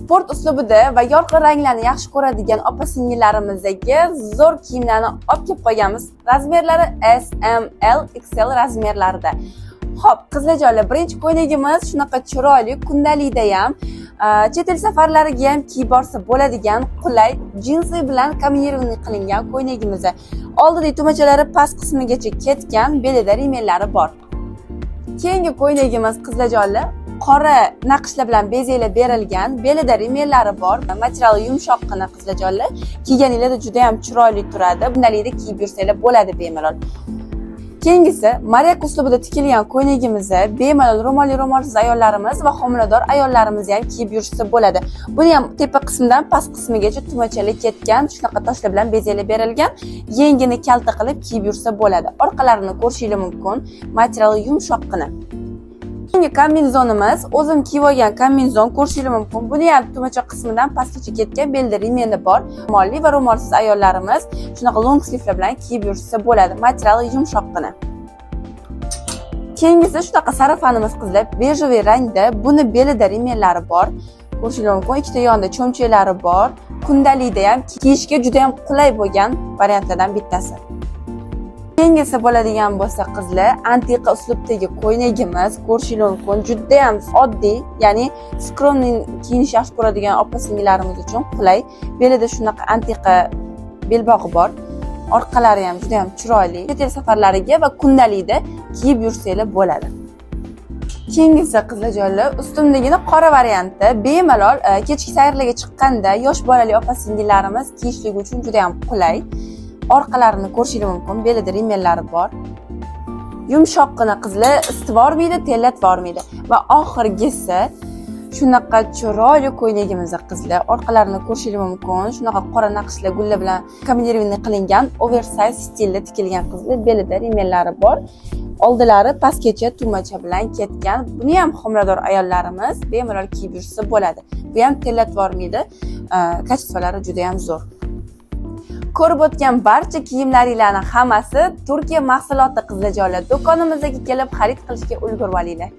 sport uslubida va yorqin ranglarni yaxshi ko'radigan opa-singillarimizdagi zo'r kiyimlarni olib kelib qo'yganmiz. Razmerlari S, M, L, XL razmerlarida. Xo'p, qizlarjonlar, birinchi ko'ylagimiz shunaqa chiroyli, kundalikda ham, chet el safarlariga ham kiyib borsa bo'ladigan qulay jinsi bilan kombinirованный qilingan ko'ylagimiz. Oldidagi tugmachalari past qismigacha ketgan, belida rimellari bor. Keyingi ko'ylagimiz qizlarjonlar qora naqshlar bilan bezaklar berilgan, belida rimellari bor. Materiali yumshoqqina qizlarjonlar. Kiyganingizda juda ham chiroyli turadi. Bundalikda kiyib yursanglar bo'ladi bemalol. Keyingisi Marek uslubida tikilgan ko'ylagimiz, bemalol ro'molsiz ayollarimiz va homilador ayollarimiz ham kiyib yursa bo'ladi. Buni ham tepa qismidan past qismigacha tugmachali ketgan, shunaqa toshlar bilan bezaklar berilgan, yengini kalta qilib kiyib yursa bo'ladi. Orqalarini ko'rishingiz mumkin. Materiali yumshoqqina. Keyingi kombinezonimiz, o'zim kiyib olgan kombinezon, ko'rishingiz mumkin. Buni ham tugmacha qismidan pastgacha ketgan, belda rimeni bor. Ro'molli va ro'molsiz ayollarimiz shunaqa long sleevelar bilan kiyib yursa bo'ladi. Materiali yumshoqqina. Keyingisi shunaqa sarafanimiz qizlar, bejoviy rangda. Buni belida rimellari bor. Ko'rishingiz mumkin. Ikkita yonida cho'mchaklari bor. Kundalikda ham kiyishga juda ham qulay bo'lgan variantlardan bittasi. Keyingisi bo'ladigan bo'lsa qizlar, antiqa uslubdagi ko'ylagimiz, ko'rishingiz mumkin, juda ham oddiy, ya'ni skromniy kiyinish yaxshi ko'radigan opa-singillarimiz uchun qulay. Belida shunaqa antiqa belbog'i bor. Orqalari ham juda ham chiroyli. Chet el safarlariga va kundalikda kiyib yursanglar bo'ladi. Keyingisi qizlarjonlar, ustimdagini qora varianti, bemalol kechki sayrlarga chiqqanda yosh bolali opa-singillarimiz kiyishligi uchun juda ham qulay. Orqalarini ko'rishingiz mumkin, belida rimellari bor. Yumshoqqina qizlar, istivormaydi, tellatvormaydi. Va oxirgisi shunaqa chiroyli ko'ylagimiz qizlar. Orqalarini ko'rishingiz mumkin, shunaqa qora naqshlar, gullar bilan kombinirованный qilingan, oversize stilda tikilgan qizlar, belida rimellari bor. Oldilari pastgacha tugmacha bilan ketgan. Buni ham homilador ayollarimiz bemalol kiyib yursa bo'ladi. Bu ham tellatvormaydi. Kachестволari juda ham zo'r. Ko'rib o'tgan barcha kiyimlaringlarning hammasi Turkiya mahsuloti qizlarjonlar. Do'konimizga kelib xarid qilishga ulgurib olinglar.